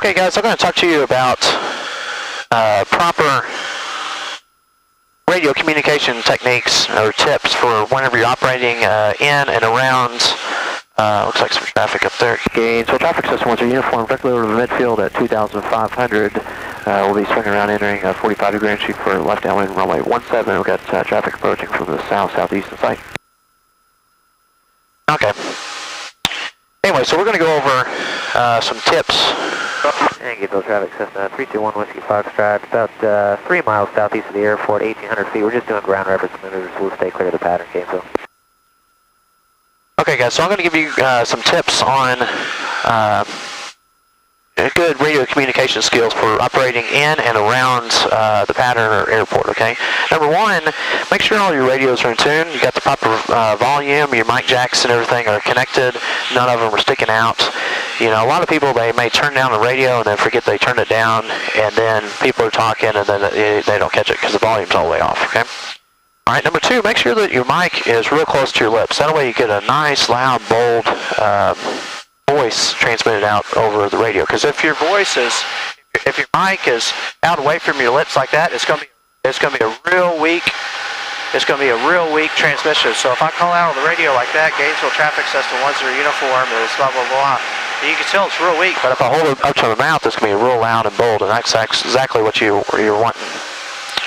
Okay, guys, I'm going to talk to you about proper radio communication techniques or tips for whenever you're operating in and around. Looks like some traffic up there. Gainesville traffic system was uniform directly over the midfield at 2,500. We'll be swinging around entering 45-degree entry for left downwind runway 17. We've got traffic approaching from the south-southeast in sight. Okay. Anyway, so we're going to go over some tips. And Gainesville traffic system 321 Whiskey Foxtrot, about 3 miles southeast of the airport, 1,800 feet. We're just doing ground reference maneuvers, so we'll stay clear of the pattern, Gainesville. Okay, guys, so I'm going to give you some tips on good radio communication skills for operating in and around the pattern or airport, okay? Number one, make sure all your radios are in tune. You got the proper volume, your mic jacks and everything are connected. None of them are sticking out. You know, a lot of people, they may turn down the radio and then forget they turned it down, and then people are talking and then they don't catch it because the volume's all the way off, okay? All right, number two, make sure that your mic is real close to your lips. That way you get a nice, loud, bold voice transmitted out over the radio. Because if your mic is out away from your lips like that, it's going to be a real weak transmission. So if I call out on the radio like that, Gainesville traffic system 10 uniform is blah blah blah, you can tell it's real weak. But if I hold it up to the mouth, it's going to be real loud and bold, and that's exactly what you're wanting.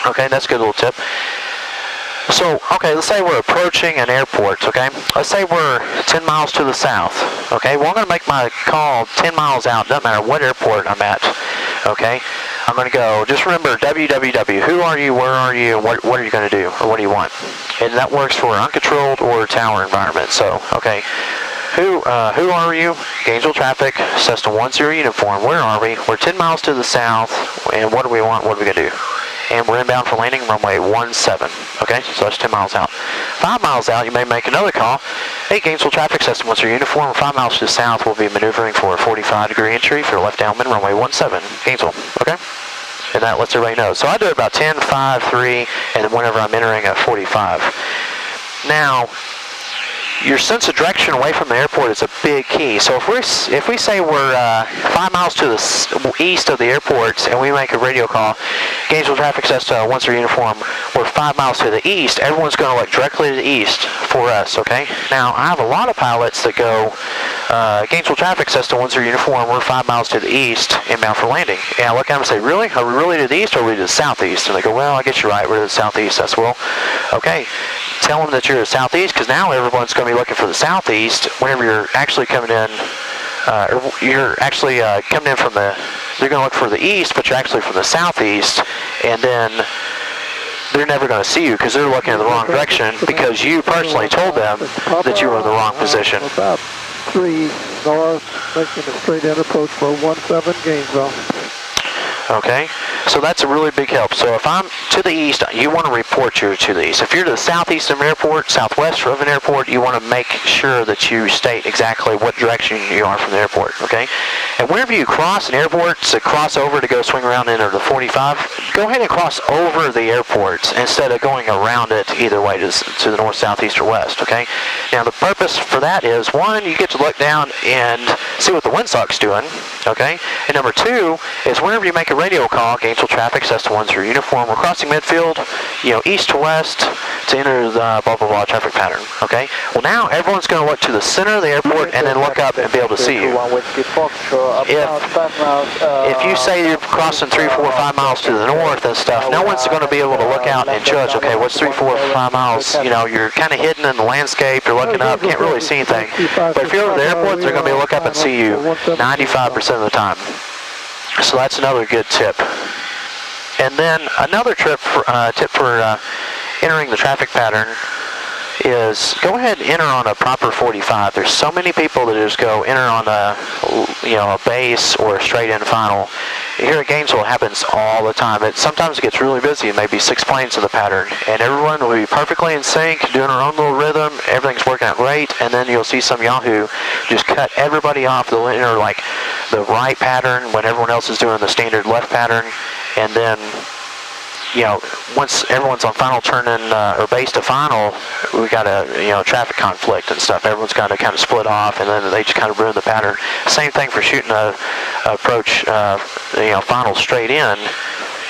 Okay, that's a good little tip. So, okay, let's say we're approaching an airport, okay? Let's say we're 10 miles to the south, okay? Well, I'm going to make my call 10 miles out. Doesn't matter what airport I'm at, okay? I'm going to go, just remember, www, who are you, where are you, and what are you going to do, or what do you want? And that works for uncontrolled or tower environment. So, okay, who are you? Gainesville traffic, Cessna 10 uniform. Where are we? We're 10 miles to the south, and what do we want? What are we going to do? And we're inbound for landing runway 17. Okay, so that's 10 miles out. 5 miles out, you may make another call. Hey, Gainesville traffic system, once your uniform, 5 miles to the south, we'll be maneuvering for a 45-degree entry for left downwind runway 17, Gainesville. Okay, and that lets everybody know. So I do it about 10, 5, 3, and then whenever I'm entering a 45. Now, your sense of direction away from the airport is a big key. So if we say we're 5 miles to the east of the airport and we make a radio call, Gainesville traffic system 10 uniform, we're 5 miles to the east, everyone's going to look directly to the east for us, okay? Now, I have a lot of pilots that go, Gainesville traffic system 10 uniform, we're 5 miles to the east, inbound for landing. And I look at them and say, really? Are we really to the east or are we to the southeast? And they go, well, I guess you're right, we're to the southeast. That's, well, okay. Tell them that you're to the southeast, because now everyone's going to be looking for the southeast whenever you're actually coming in, they're going to look for the east, but you're actually from the southeast, and then they're never going to see you because they're looking in the wrong direction because you personally told them that you were in the wrong position. About 3 north, making a straight in approach for 17 Gainesville. Okay, so that's a really big help. So if I'm to the east, you want to report you're to the east. If you're to the southeast of an airport, southwest of an airport, you want to make sure that you state exactly what direction you are from the airport, okay? And whenever you cross an airport, to cross over to go swing around into the 45, go ahead and cross over the airport instead of going around it either way to the north, south, east, or west, okay? Now the purpose for that is, one, you get to look down and see what the windsock's doing, okay? And number two is whenever you make a radio call, Gainesville traffic, Cessna 10 uniform, we're crossing midfield, east to west to enter the blah, blah, blah traffic pattern, okay? Well, now everyone's going to look to the center of the airport and then look up and be able to see you. If you say you're crossing 3, 4, 5 miles to the north and stuff, no one's going to be able to look out and judge, okay, what's 3, 4, 5 miles? You're kind of hidden in the landscape, you're looking up, can't really see anything. But if you're over the airport, they're going to be able to look up and see you 95% of the time. So that's another good tip. And then another tip for entering the traffic pattern is go ahead and enter on a proper 45. There's so many people that just go enter on a base or a straight in final. Here at Gainesville, it happens all the time. Sometimes it gets really busy, maybe 6 planes in the pattern, and everyone will be perfectly in sync, doing their own little rhythm, everything's working out great, and then you'll see some Yahoo just cut everybody off. They'll enter like the right pattern when everyone else is doing the standard left pattern, and then once everyone's on final turning or base to final, we got a traffic conflict and stuff. Everyone's got to kind of split off, and then they just kind of ruin the pattern. Same thing for shooting a approach, final straight in.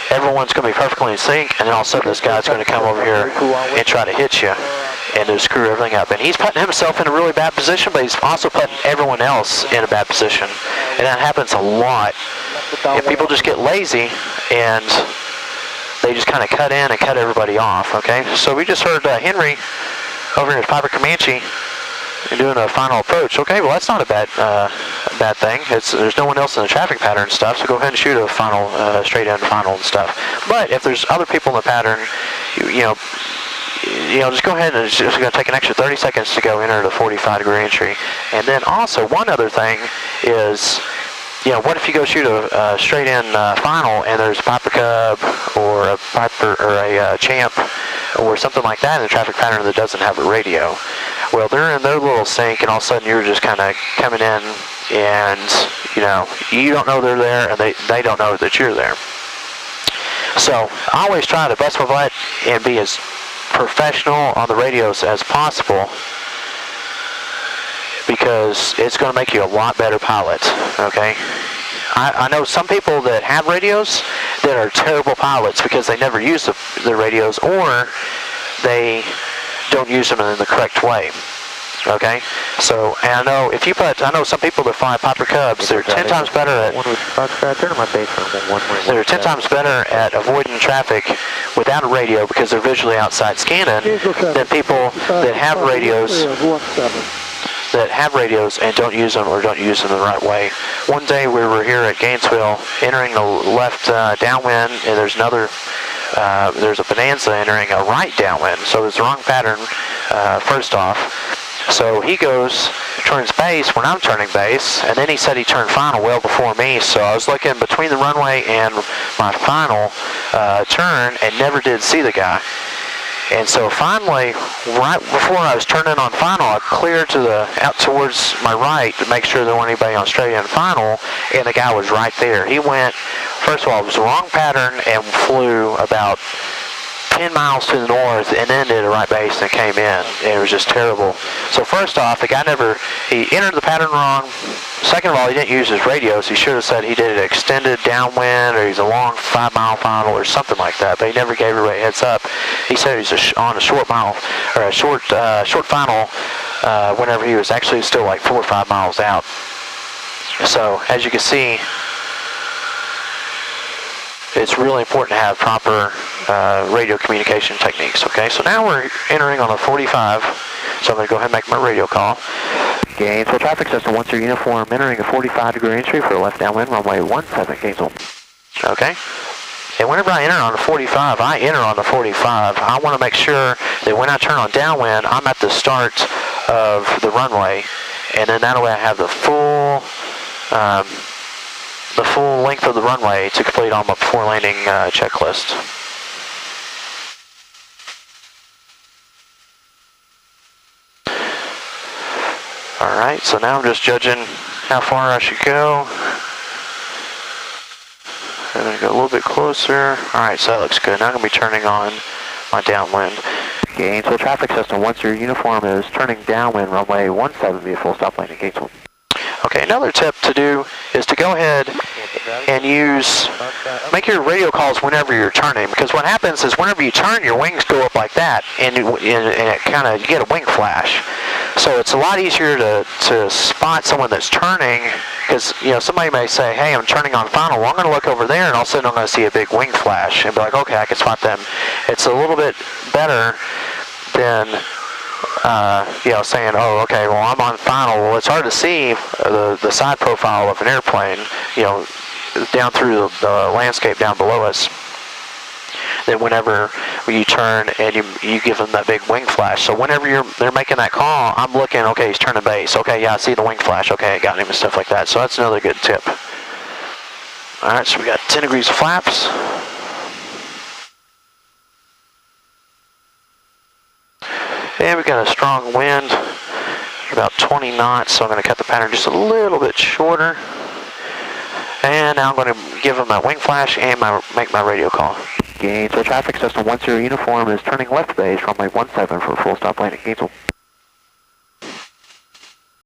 Everyone's going to be perfectly in sync, and then all of a sudden this guy's going to come over here and try to hit you and to screw everything up. And he's putting himself in a really bad position, but he's also putting everyone else in a bad position. And that happens a lot. And people just get lazy, and they just kind of cut in and cut everybody off, okay? So we just heard Henry over here at Piper Comanche doing a final approach. Okay, well that's not a bad thing. There's no one else in the traffic pattern and stuff, so go ahead and shoot a final, straight in final and stuff. But if there's other people in the pattern, just go ahead and it's just going to take an extra 30 seconds to go enter the 45-degree entry. And then also one other thing is, what if you go shoot a straight-in final and there's a Piper Cub or a Piper or a Champ or something like that in the traffic pattern that doesn't have a radio? Well, they're in their little sync, and all of a sudden you're just kind of coming in, and you don't know they're there, and they don't know that you're there. So I always try to bust my butt and be as professional on the radios as possible, because it's going to make you a lot better pilot, okay? I know some people that have radios that are terrible pilots because they never use the radios, or they don't use them in the correct way, okay? So, and I know some people that fly Piper Cubs, they're 10 times better at they're 10 times better at avoiding traffic without a radio because they're visually outside scanning than people that have radios and don't use them or don't use them the right way. One day we were here at Gainesville entering the left downwind, and there's a Bonanza entering a right downwind, so it's the wrong pattern first off. So he turns base when I'm turning base, and then he said he turned final well before me, so I was looking between the runway and my final turn and never did see the guy. And so finally, right before I was turning on final, I cleared out towards my right to make sure there wasn't anybody on straight in final, and the guy was right there. He went, first of all, it was the wrong pattern and flew about 10 miles to the north and then did a right base and came in. And it was just terrible. So first off, the guy he entered the pattern wrong. Second of all, he didn't use his radios. He should have said he did an extended downwind, or he's a long 5-mile final or something like that, but he never gave everybody a heads up. He said he was on a short mile, or a short final, whenever he was actually still like 4 or 5 miles out. So as you can see, it's really important to have proper radio communication techniques, okay? So now we're entering on a 45, so I'm going to go ahead and make my radio call. Gainesville traffic system 13 uniform, entering a 45-degree entry for left downwind, runway 17 Gainesville. Okay? And whenever I enter on the 45, I enter on the 45. I want to make sure that when I turn on downwind, I'm at the start of the runway, and then that way I have the full length of the runway to complete on my before landing checklist. Alright, so now I'm just judging how far I should go. I'm going to go a little bit closer. Alright, so that looks good. Now I'm going to be turning on my downwind. Gainesville traffic system 10 uniform is turning downwind, runway 17, be a full stop landing Gainesville. Okay, another tip to do is to go ahead and make your radio calls whenever you're turning, because what happens is whenever you turn, your wings go up like that, and it kind of, you get a wing flash. So it's a lot easier to spot someone that's turning, because somebody may say, hey, I'm turning on final. Well, I'm going to look over there, and all of a sudden I'm going to see a big wing flash, and be like, okay, I can spot them. It's a little bit better than saying, oh, okay, well, I'm on final. Well, it's hard to see the side profile of an airplane, down through the landscape down below us. Then whenever you turn and you give them that big wing flash. So whenever they're making that call, I'm looking, okay, he's turning base. Okay, yeah, I see the wing flash. Okay, I got him and stuff like that. So that's another good tip. All right, so we got 10 degrees of flaps. And we got a strong wind, about 20 knots, so I'm going to cut the pattern just a little bit shorter. And now I'm going to give them that wing flash and make my radio call. Gainesville traffic system 10 uniform is turning left base, runway 17 for full stop landing Gainesville.